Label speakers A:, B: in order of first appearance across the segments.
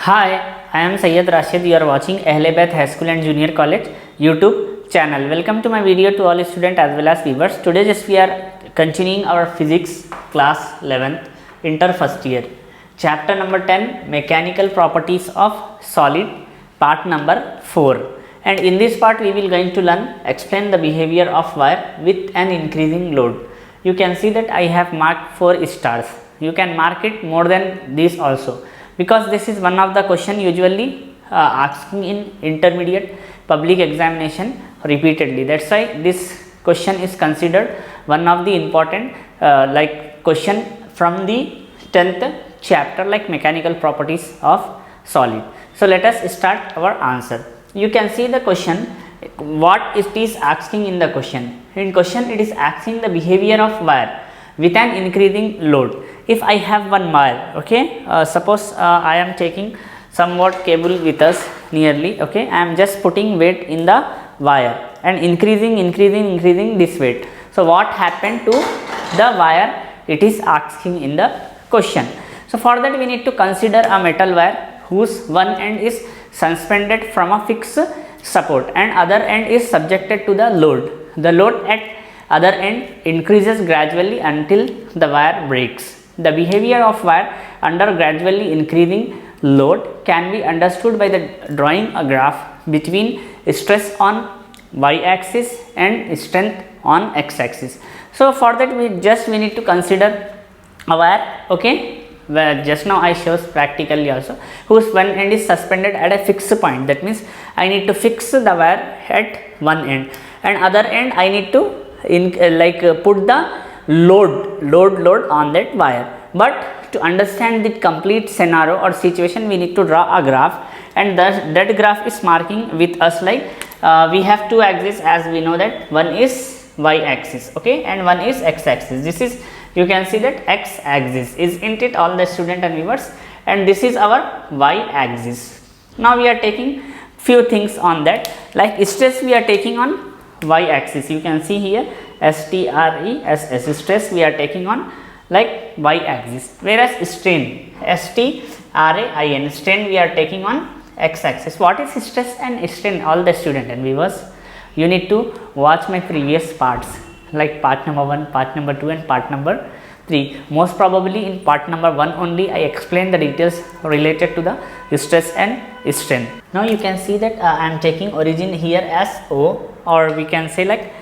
A: Hi, I am Syed Rashid. You are watching Ahlebeth High School and Junior College YouTube channel. Welcome to my video to all students as well as viewers. Today just we are continuing our physics class 11th inter first year. Chapter number 10 Mechanical Properties of Solid, part number 4. And in this part we will going to learn explain the behavior of wire with an increasing load. You can see that I have marked 4 stars. You can mark it more than this also, because this is one of the question usually asking in intermediate public examination repeatedly. That's why this question is considered one of the important question from the 10th chapter, like mechanical properties of solid. So let us start our answer. You can see the question, what it is asking in the question. In question it is asking the behavior of wire with an increasing load. If I have one wire, okay, suppose I am taking somewhat cable with us nearly, okay, I am just putting weight in the wire and increasing this weight. So what happened to the wire, it is asking in the question. So for that we need to consider a metal wire whose one end is suspended from a fixed support and other end is subjected to the load. The load at other end increases gradually until the wire breaks. The behavior of wire under gradually increasing load can be understood by the drawing a graph between stress on y-axis and strength on x-axis. So for that we need to consider a wire, okay, where just now I shows practically also, whose one end is suspended at a fixed point. That means I need to fix the wire at one end, and other end I need to put the load on that wire. But to understand the complete scenario or situation, we need to draw a graph, and that graph is marking with us like we have two axes, as we know that one is y-axis, okay, and one is x-axis. This is, you can see that x-axis, isn't it, all the student and viewers, and this is our y-axis. Now we are taking few things on that, like stress we are taking on y-axis. You can see here stress, stress we are taking on like y-axis, whereas strain, strain, strain we are taking on x-axis. What is stress and strain, all the student and viewers? You need to watch my previous parts, like part number 1, part number 2 and part number 3. Most probably in part number 1 only I explain the details related to the stress and strain. Now you can see that I am taking origin here as O, or we can say like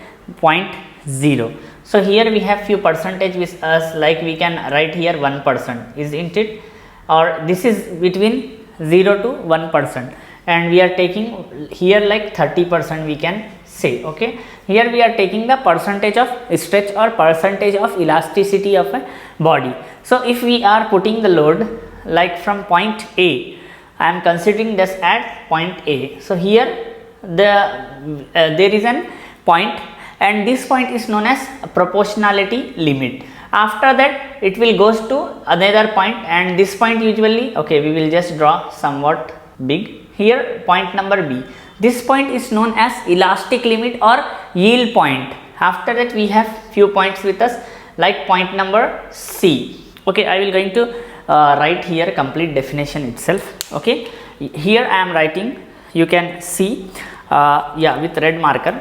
A: 0.0. So here we have few percentage with us, like we can write here 1%, isn't it, or this is between 0 to 1%, and we are taking here like 30% we can say, okay. Here we are taking the percentage of stretch or percentage of elasticity of a body. So if we are putting the load like from point A, I am considering this at point A. So here there is an point, and this point is known as proportionality limit. After that it will goes to another point, and this point usually, okay, we will just draw somewhat big here, point number B. This point is known as elastic limit or yield point. After that we have few points with us, like point number C. Okay, I will going to write here complete definition itself. Okay, here I am writing, you can see with red marker.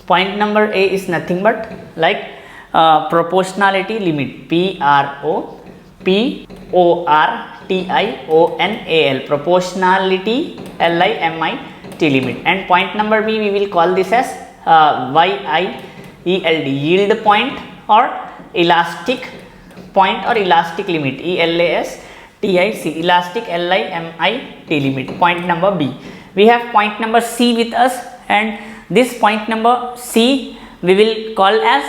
A: Point number A is nothing but like proportionality limit, PROPORTIONAL, proportionality LIMIT limit. And point number B we will call this as YIELD, yield point or elastic point or elastic limit, ELASTIC, elastic LIMIT limit, point number B. We have point number C with us, and this point number C we will call as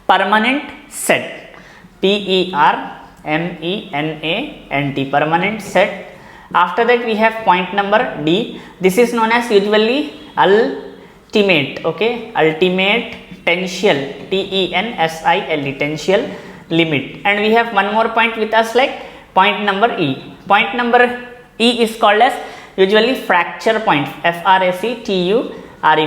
A: permanent set, PERMANENT, permanent set. After that we have point number D. This is known as usually ultimate, okay, ultimate tensile, TENSILE, tensile limit. And we have one more point with us, like point number E. Point number E is called as usually fracture point, FRACTURE,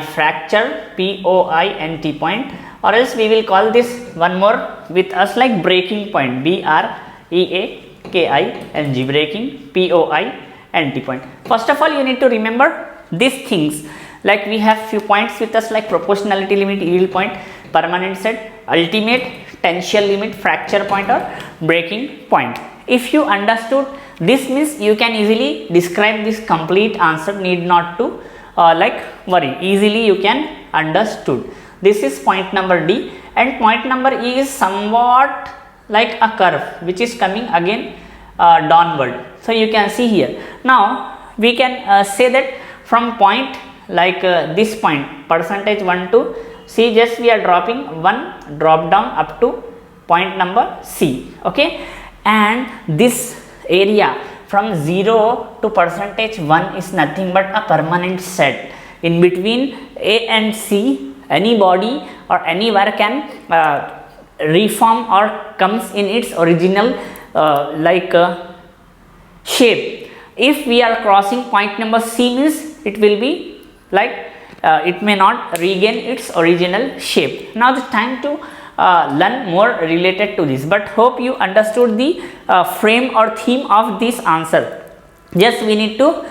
A: fracture, POINT point, or else we will call this one more with us like breaking point, BREAKING, breaking, antipoint. First of all, you need to remember these things. Like we have few points with us like proportionality limit, yield point, permanent set, ultimate, tensile limit, fracture point or breaking point. If you understood this, means you can easily describe this complete answer, need not to worry, easily you can understood. This is point number D, and point number E is somewhat like a curve which is coming again downward. So you can see here. Now we can say that from point like this point percentage 1 to C, just we are dropping one drop down up to point number C, okay, and this area from 0 to percentage 1 is nothing but a permanent set. In between A and C, any body or anywhere can reform or comes in its original shape. If we are crossing point number C, means it will be like it may not regain its original shape. Now the time to learn more related to this, but hope you understood the frame or theme of this answer. Just we need to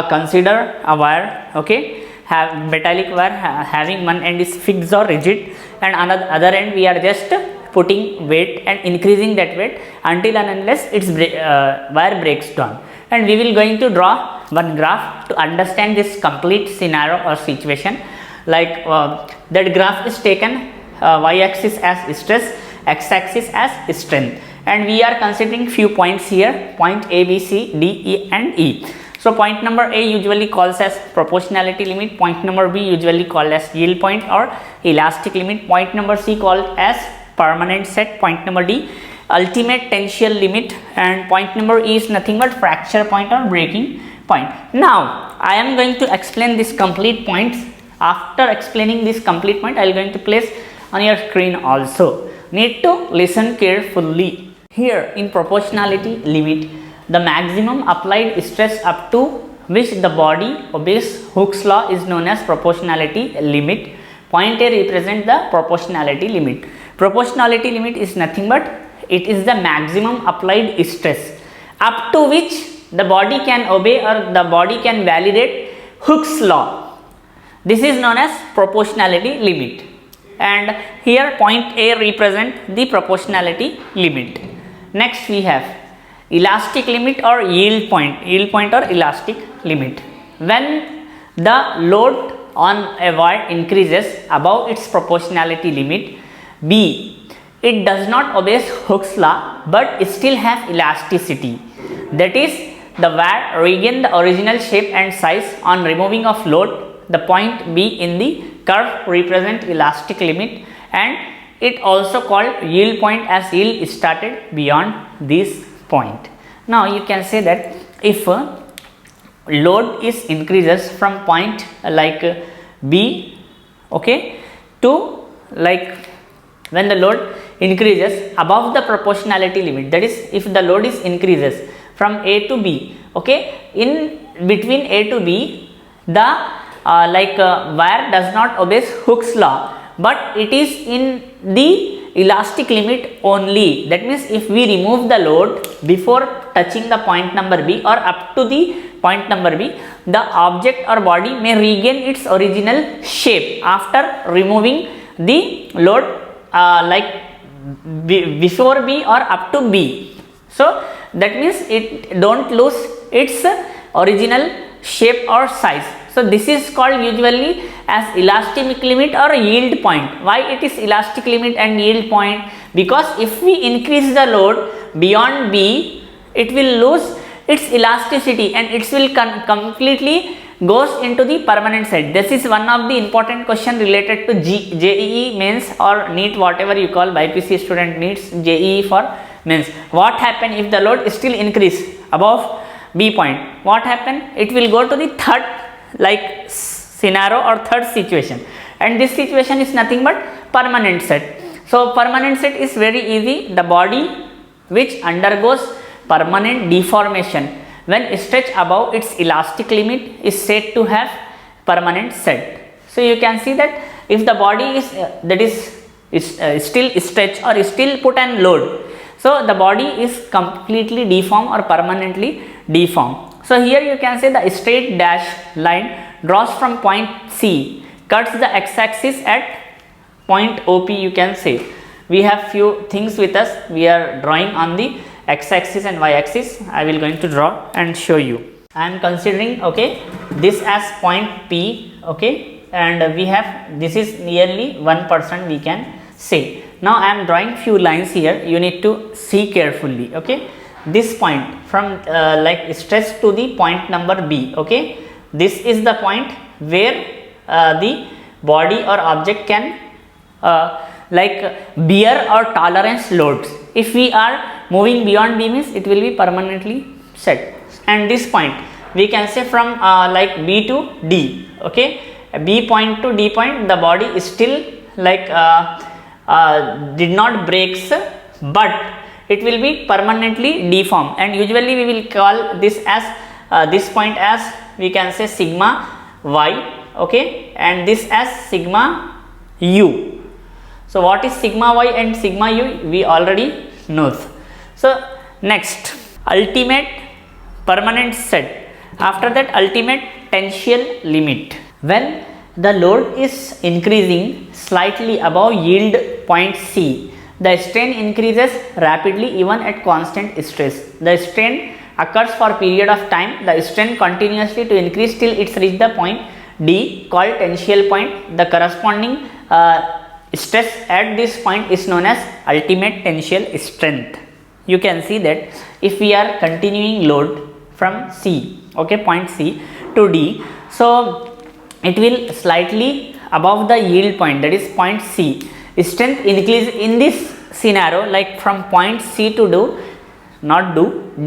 A: consider a wire, okay, have metallic wire having one end is fixed or rigid, and another other end we are just putting weight and increasing that weight until and unless its wire breaks down. And we will going to draw one graph to understand this complete scenario or situation. Like that graph is taken y-axis as stress, x-axis as strength, and we are considering few points here, point A, B, C, D, E and E. So point number A usually calls as proportionality limit, point number B usually called as yield point or elastic limit, point number C called as permanent set, point number D ultimate tensile limit, and point number E is nothing but fracture point or breaking point. Now I am going to explain this complete points. After explaining this complete point, I am going to place on your screen also. Need to listen carefully. Here in proportionality limit, the maximum applied stress up to which the body obeys Hooke's law is known as proportionality limit. Point A represents the proportionality limit. Proportionality limit is nothing but it is the maximum applied stress up to which the body can obey or the body can validate Hooke's law. This is known as proportionality limit, and here point A represent the proportionality limit. Next we have elastic limit or yield point or elastic limit. When the load on a wire increases above its proportionality limit, B, it does not obey Hooke's law but still have elasticity. That is, the wire regain the original shape and size on removing of load. The point B in the curve represent elastic limit, and it also called yield point as yield started beyond this point. Now you can say that if load is increases from point like B, okay, to like when the load increases above the proportionality limit, that is if the load is increases from A to B, okay, in between A to B the wire does not obey Hooke's law but it is in the elastic limit only. That means if we remove the load before touching the point number B or up to the point number B, the object or body may regain its original shape after removing the load before B or up to B. So that means it don't lose its original shape or size. So this is called usually as elastic limit or yield point. Why it is elastic limit and yield point? Because if we increase the load beyond B, it will lose its elasticity and it will completely goes into the permanent set. This is one of the important question related to JEE mains or NEET, whatever you call, BPC student needs JEE for mains. What happen if the load still increase above B point? What happen? It will go to the third scenario or third situation, and this situation is nothing but permanent set. So permanent set is very easy. The body which undergoes permanent deformation when stretched above its elastic limit is said to have permanent set. So you can see that if the body is still stretched or still put an load, so the body is completely deformed or permanently deformed. So here you can say the straight dash line draws from point C, cuts the x-axis at point OP. You can say we have few things with us. We are drawing on the x-axis and y-axis. I will going to draw and show you. I am considering, okay, this as point P, okay, and we have, this is nearly 1%, we can say. Now I am drawing few lines here. You need to see carefully, okay. This point from like stress to the point number B, okay. This is the point where the body or object can like bear or tolerance loads. If we are moving beyond B means it will be permanently set. And this point we can say from like B to D, okay. B point to D point, the body is still like did not breaks, but it will be permanently deformed, and usually we will call this as this point as, we can say, sigma y, okay, and this as sigma u. So what is sigma y and sigma u? We already knows. So next, ultimate permanent set. After that, ultimate tensile limit. When the load is increasing slightly above yield point C, the strain increases rapidly even at constant stress. The strain occurs for a period of time. The strain continuously to increase till it reaches the point D, called tensile point. The corresponding stress at this point is known as ultimate tensile strength. You can see that if we are continuing load from C, okay, point C to D, so it will slightly above the yield point, that is point C. Strength increase in this scenario, like from point C to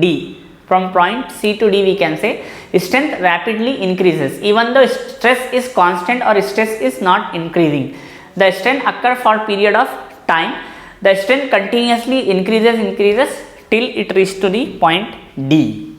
A: D, from point C to D, we can say strength rapidly increases even though stress is constant or stress is not increasing. The strain occurs for period of time. The strain continuously increases till it reaches to the point D,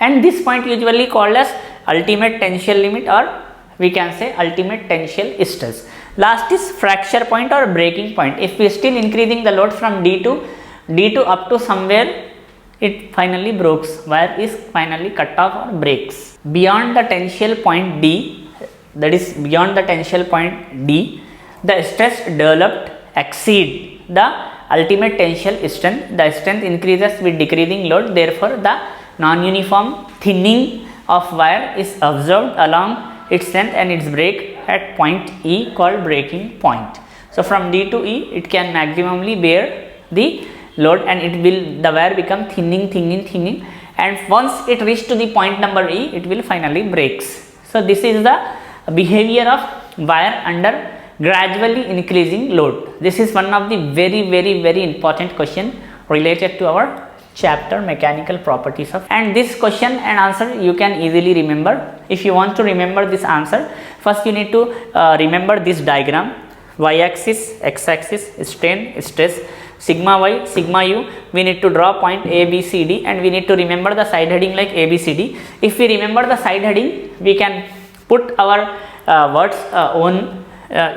A: and this point usually called as ultimate tensile limit, or we can say ultimate tensile stress. Last is fracture point or breaking point. If we are still increasing the load from D to up to somewhere, it finally breaks. Wire is finally cut off or breaks. Beyond the tensile point D, that is beyond the tensile point D, the stress developed exceed the ultimate tensile strength. The strength increases with decreasing load. Therefore, the non-uniform thinning of wire is observed along its length and its break at point E, called breaking point. So from D to E, it can maximally bear the load, and it will, the wire become thinning, and once it reaches to the point number E, it will finally breaks. So this is the behavior of wire under gradually increasing load. This is one of the very important question related to our chapter mechanical properties of, and this question and answer you can easily remember. If you want to remember this answer, first you need to remember this diagram: y-axis, x-axis, strain, stress, sigma y, sigma u. We need to draw point A, B, C, D, and we need to remember the side heading like A, B, C, D. If we remember the side heading, we can put our words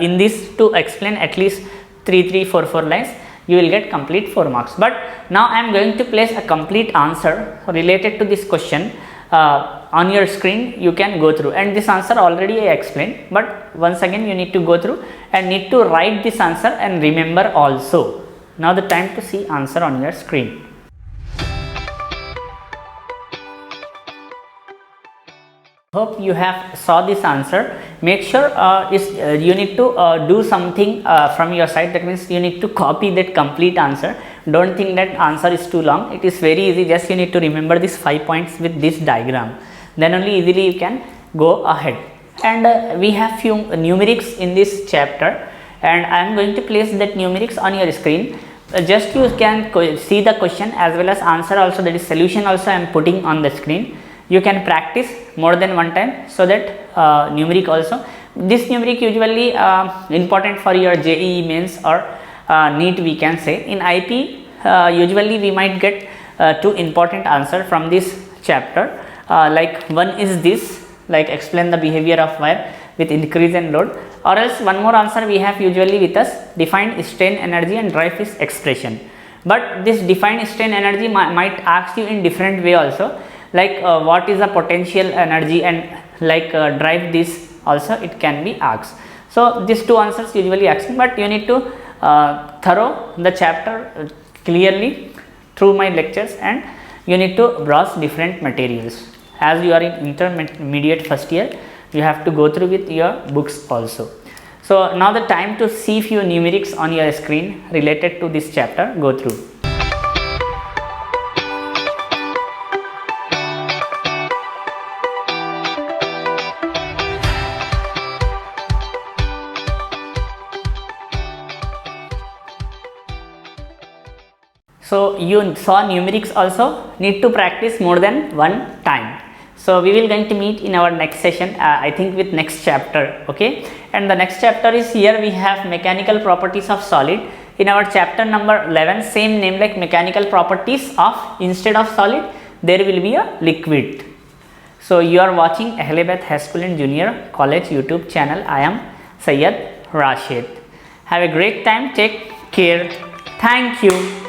A: in this to explain at least 3, 4 lines. You will get complete 4 marks. But now I am going to place a complete answer related to this question on your screen. You can go through, and this answer already I explained, but once again you need to go through and need to write this answer and remember also. Now the time to see answer on your screen. Hope you have saw this answer. Make sure you need to do something from your side. That means you need to copy that complete answer. Don't think that answer is too long. It is very easy. Just you need to remember these 5 points with this diagram. Then only easily you can go ahead. And we have few numerics in this chapter, and I am going to place that numerics on your screen. Just you can see the question as well as answer also, that is solution also I am putting on the screen. You can practice more than one time, so that numeric also. This numeric usually important for your JEE mains or NEET, we can say. In IP usually we might get 2 important answer from this chapter. Like one is this, like explain the behavior of wire with increase in load, or else one more answer we have usually with us, define strain energy and Dreyfus expression. But this defined strain energy might ask you in different way also. like what is the potential energy and like drive this also it can be asked. So these two answers usually asking, but you need to thorough the chapter clearly through my lectures, and you need to browse different materials. As you are in intermediate first year, you have to go through with your books also. So now the time to see few numerics on your screen related to this chapter. Go through. So you saw numerics also, need to practice more than one time. So we will going to meet in our next session, I think with next chapter, okay. And the next chapter is here we have mechanical properties of solid. In our chapter number 11, same name like mechanical properties of, instead of solid there will be a liquid. So you are watching Ahlebeth High School and Junior College YouTube channel. I am Syed Rashid. Have a great time, take care, thank you.